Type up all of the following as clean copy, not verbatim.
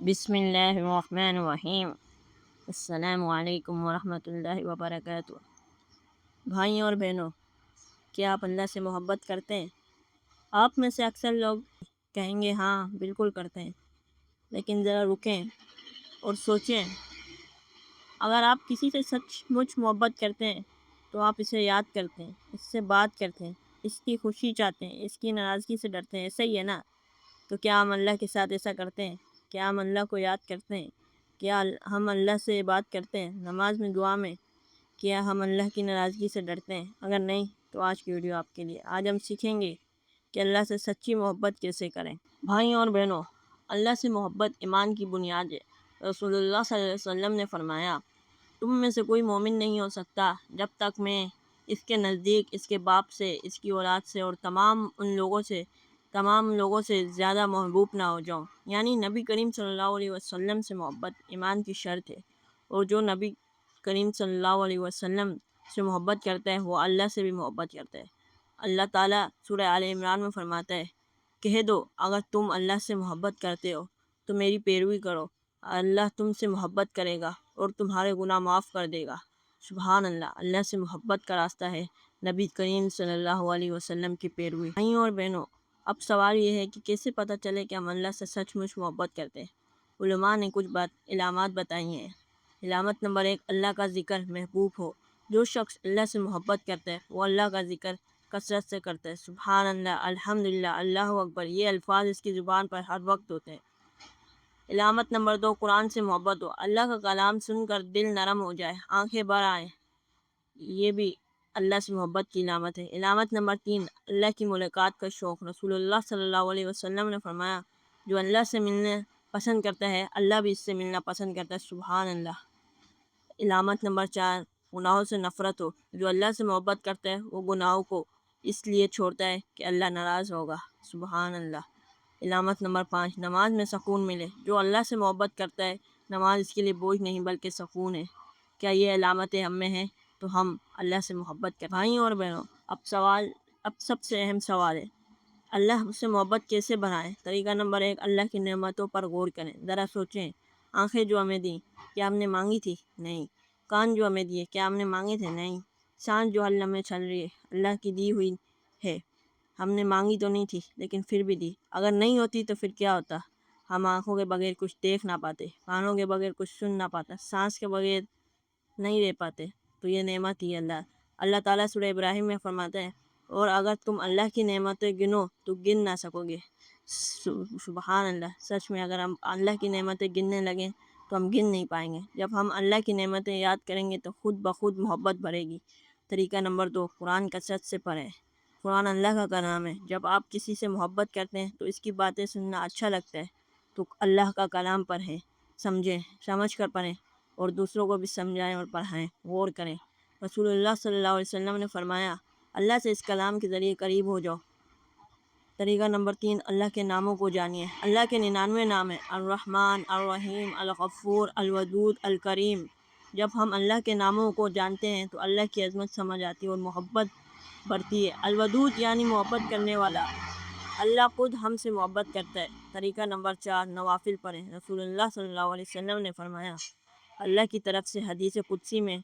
بسم اللہ الرحمن الرحیم۔ السلام علیکم ورحمۃ اللہ وبرکاتہ۔ بھائیوں اور بہنوں، کیا آپ اللہ سے محبت کرتے ہیں؟ آپ میں سے اکثر لوگ کہیں گے ہاں بالکل کرتے ہیں، لیکن ذرا رکیں اور سوچیں، اگر آپ کسی سے سچ مچ محبت کرتے ہیں تو آپ اسے یاد کرتے ہیں، اس سے بات کرتے ہیں، اس کی خوشی چاہتے ہیں، اس کی ناراضگی سے ڈرتے ہیں، ایسا ہی ہے نا؟ تو کیا ہم اللہ کے ساتھ ایسا کرتے ہیں؟ کیا ہم اللہ کو یاد کرتے ہیں؟ کیا ہم اللہ سے بات کرتے ہیں نماز میں، دعا میں؟ کیا ہم اللہ کی ناراضگی سے ڈرتے ہیں؟ اگر نہیں تو آج کی ویڈیو آپ کے لیے۔ آج ہم سیکھیں گے کہ اللہ سے سچی محبت کیسے کریں۔ بھائیوں اور بہنوں، اللہ سے محبت ایمان کی بنیاد ہے۔ رسول اللہ صلی اللہ علیہ وسلم نے فرمایا، تم میں سے کوئی مومن نہیں ہو سکتا جب تک میں اس کے نزدیک، اس کے باپ سے، اس کی اولاد سے اور تمام لوگوں سے زیادہ محبوب نہ ہو جاؤں۔ یعنی نبی کریم صلی اللہ علیہ وسلم سے محبت ایمان کی شرط ہے، اور جو نبی کریم صلی اللہ علیہ وسلم سے محبت کرتا ہے وہ اللہ سے بھی محبت کرتا ہے۔ اللہ تعالیٰ سورہ آل عمران میں فرماتا ہے، کہہ دو اگر تم اللہ سے محبت کرتے ہو تو میری پیروی کرو، اللہ تم سے محبت کرے گا اور تمہارے گناہ معاف کر دے گا۔ سبحان اللہ، اللہ سے محبت کا راستہ ہے نبی کریم صلی اللہ علیہ وسلم کی پیروی۔ بھائیوں اور بہنوں، اب سوال یہ ہے کہ کیسے پتہ چلے کہ ہم اللہ سے سچ مچ محبت کرتے ہیں؟ علماء نے کچھ علامات بتائی ہیں۔ علامت نمبر 1، اللہ کا ذکر محبوب ہو۔ جو شخص اللہ سے محبت کرتا ہے وہ اللہ کا ذکر کثرت سے کرتا ہے۔ سبحان اللہ، الحمدللہ، اللہ اکبر، یہ الفاظ اس کی زبان پر ہر وقت ہوتے ہیں۔ علامت نمبر 2، قرآن سے محبت ہو۔ اللہ کا کلام سن کر دل نرم ہو جائے، آنکھیں بھر آئیں، یہ بھی اللہ سے محبت کی علامت ہے۔ علامت نمبر 3، اللہ کی ملاقات کا شوق۔ رسول اللہ صلی اللہ علیہ وسلم نے فرمایا، جو اللہ سے ملنا پسند کرتا ہے اللہ بھی اس سے ملنا پسند کرتا ہے۔ سبحان اللہ۔ علامت نمبر 4، گناہوں سے نفرت ہو۔ جو اللہ سے محبت کرتا ہے وہ گناہوں کو اس لیے چھوڑتا ہے کہ اللہ ناراض ہوگا۔ سبحان اللہ۔ علامت نمبر 5، نماز میں سکون ملے۔ جو اللہ سے محبت کرتا ہے نماز اس کے لیے بوجھ نہیں بلکہ سکون ہے۔ کیا یہ علامتیں ہم میں ہیں تو ہم اللہ سے محبت کریں۔ بھائیوں اور بہنوں، اب سب سے اہم سوال ہے، اللہ سے محبت کیسے بنائیں؟ طریقہ نمبر 1، اللہ کی نعمتوں پر غور کریں۔ ذرا سوچیں، آنکھیں جو ہمیں دیں کیا ہم نے مانگی تھی؟ نہیں۔ کان جو ہمیں دیے کیا ہم نے مانگے تھے؟ نہیں۔ سانس جو ہر لمحے چل رہی ہے اللہ کی دی ہوئی ہے، ہم نے مانگی تو نہیں تھی لیکن پھر بھی دی۔ اگر نہیں ہوتی تو پھر کیا ہوتا؟ ہم آنکھوں کے بغیر کچھ دیکھ نہ پاتے، کانوں کے بغیر کچھ سن نہ پاتا، سانس کے بغیر نہیں رہ پاتے، تو یہ نعمت ہی اللہ تعالیٰ سورہ ابراہیم میں فرماتا ہے، اور اگر تم اللہ کی نعمتیں گنو تو گن نہ سکو گے۔ سبحان اللہ، سچ میں اگر ہم اللہ کی نعمتیں گننے لگیں تو ہم گن نہیں پائیں گے۔ جب ہم اللہ کی نعمتیں یاد کریں گے تو خود بخود محبت بڑھے گی۔ طریقہ نمبر 2، قرآن کثرت سے پڑھیں۔ قرآن اللہ کا کلام ہے۔ جب آپ کسی سے محبت کرتے ہیں تو اس کی باتیں سننا اچھا لگتا ہے تو اللہ کا کلام پڑھیں، سمجھیں، سمجھ کر پڑھیں اور دوسروں کو بھی سمجھائیں اور پڑھائیں، غور کریں۔ رسول اللہ صلی اللہ علیہ وسلم نے فرمایا، اللہ سے اس کلام کے ذریعے قریب ہو جاؤ۔ طریقہ نمبر 3، اللہ کے ناموں کو جانیے۔ اللہ کے 99 نام ہیں، الرحمن، الرحیم، الغفور، الودود، الکریم۔ جب ہم اللہ کے ناموں کو جانتے ہیں تو اللہ کی عظمت سمجھ آتی ہے اور محبت بڑھتی ہے۔ الودود یعنی محبت کرنے والا، اللہ خود ہم سے محبت کرتا ہے۔ طریقہ نمبر 4، نوافل پڑھیں۔ رسول اللہ صلی اللہ علیہ وسلم نے فرمایا، اللہ کی طرف سے حدیث قدسی میں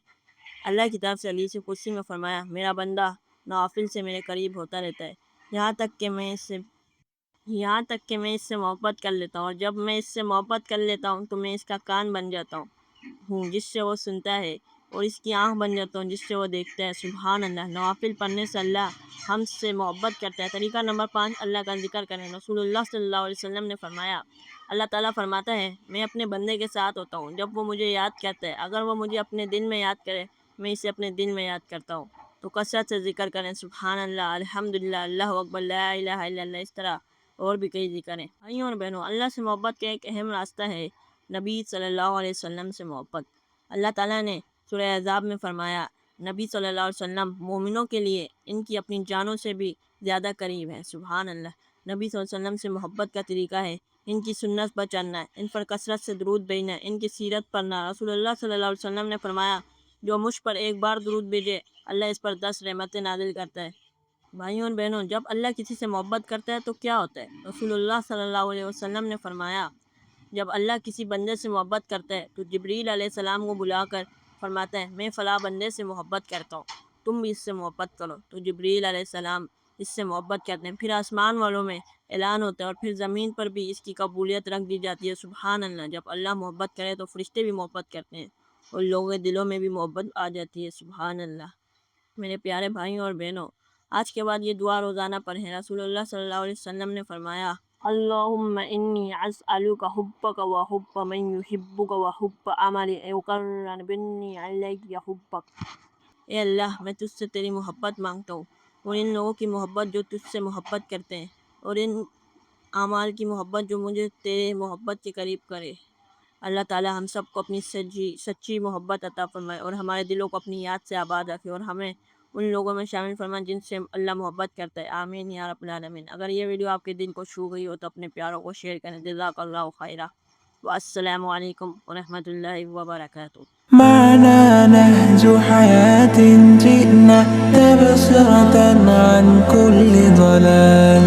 فرمایا، میرا بندہ نوافل سے میرے قریب ہوتا رہتا ہے یہاں تک کہ میں اس سے محبت کر لیتا ہوں، اور جب میں اس سے محبت کر لیتا ہوں تو میں اس کا کان بن جاتا ہوں جس سے وہ سنتا ہے، اور اس کی آنکھ بن جاتا ہوں جس سے وہ دیکھتا ہے۔ سبحان اللہ، نوافل پڑھنے سے اللہ ہم سے محبت کرتا ہے۔ طریقہ نمبر 5، اللہ کا ذکر کریں۔ رسول اللہ صلی اللہ علیہ وسلم نے فرمایا، اللہ تعالیٰ فرماتا ہے، میں اپنے بندے کے ساتھ ہوتا ہوں جب وہ مجھے یاد کرتا ہے، اگر وہ مجھے اپنے دل میں یاد کرے میں اسے اپنے دل میں یاد کرتا ہوں۔ تو کثرت سے ذکر کریں، سبحان اللہ، الحمدللہ، اللہ اکبر، لا الہ الا اللہ، اس طرح اور بھی کئی ذکر ہیں۔ بھائیوں اور بہنوں، اللہ سے محبت کا ایک اہم راستہ ہے نبی صلی اللہ علیہ وسلم سے محبت۔ اللہ تعالیٰ نے سورہ احزاب میں فرمایا، نبی صلی اللہ علیہ وسلم مومنوں کے لیے ان کی اپنی جانوں سے بھی زیادہ قریب ہے۔ سبحان اللہ۔ نبی صلی اللہ علیہ وسلم سے محبت کا طریقہ ہے ان کی سنت پر چلنا، ان پر کثرت سے درود بھیجنا، ان کی سیرت پڑھنا۔ رسول اللہ صلی اللہ علیہ وسلم نے فرمایا، جو مجھ پر ایک بار درود بھیجے اللہ اس پر 10 رحمتیں نازل کرتا ہے۔ بھائیوں اور بہنوں، جب اللہ کسی سے محبت کرتا ہے تو کیا ہوتا ہے؟ رسول اللہ صلی اللہ علیہ وسلم نے فرمایا، جب اللہ کسی بندے سے محبت کرتا ہے تو جبریل علیہ السلام کو بلا کر فرماتا ہے میں فلاں بندے سے محبت کرتا ہوں، تم بھی اس سے محبت کرو، تو جبریل علیہ السلام اس سے محبت کرتے ہیں، پھر آسمان والوں میں اعلان ہوتا ہے اور پھر زمین پر بھی اس کی قبولیت رکھ دی جاتی ہے۔ سبحان اللہ، جب اللہ محبت کرے تو فرشتے بھی محبت کرتے ہیں اور لوگوں کے دلوں میں بھی محبت آ جاتی ہے۔ سبحان اللہ۔ میرے پیارے بھائیوں اور بہنوں، آج کے بعد یہ دعا روزانہ پڑھیں۔ رسول اللہ صلی اللہ علیہ وسلم نے فرمایا اللہم انی اسألک حبک و حب من یحبک و حب عمل یقربنی الیک حبک۔ اے اللہ، میں تجھ سے تیری محبت مانگتا ہوں اور ان لوگوں کی محبت جو تجھ سے محبت کرتے ہیں، اور ان اعمال کی محبت جو مجھے تیرے محبت کے قریب کرے۔ اللہ تعالی ہم سب کو اپنی سچی محبت عطا فرمائے اور ہمارے دلوں کو اپنی یاد سے آباد رکھے اور ہمیں ان لوگوں میں شامل فرمائے جن سے اللہ محبت کرتا ہے۔ آمین یا رب العالمین۔ اگر یہ ویڈیو آپ کے دل کو چھو گئی ہو تو اپنے پیاروں کو شیئر کریں۔ جزاک اللہ خیرہ۔ والسلام علیکم ورحمۃ اللہ وبرکاتہ۔ معنا نهج حياة جئنا تبصرة عن كل ضلال.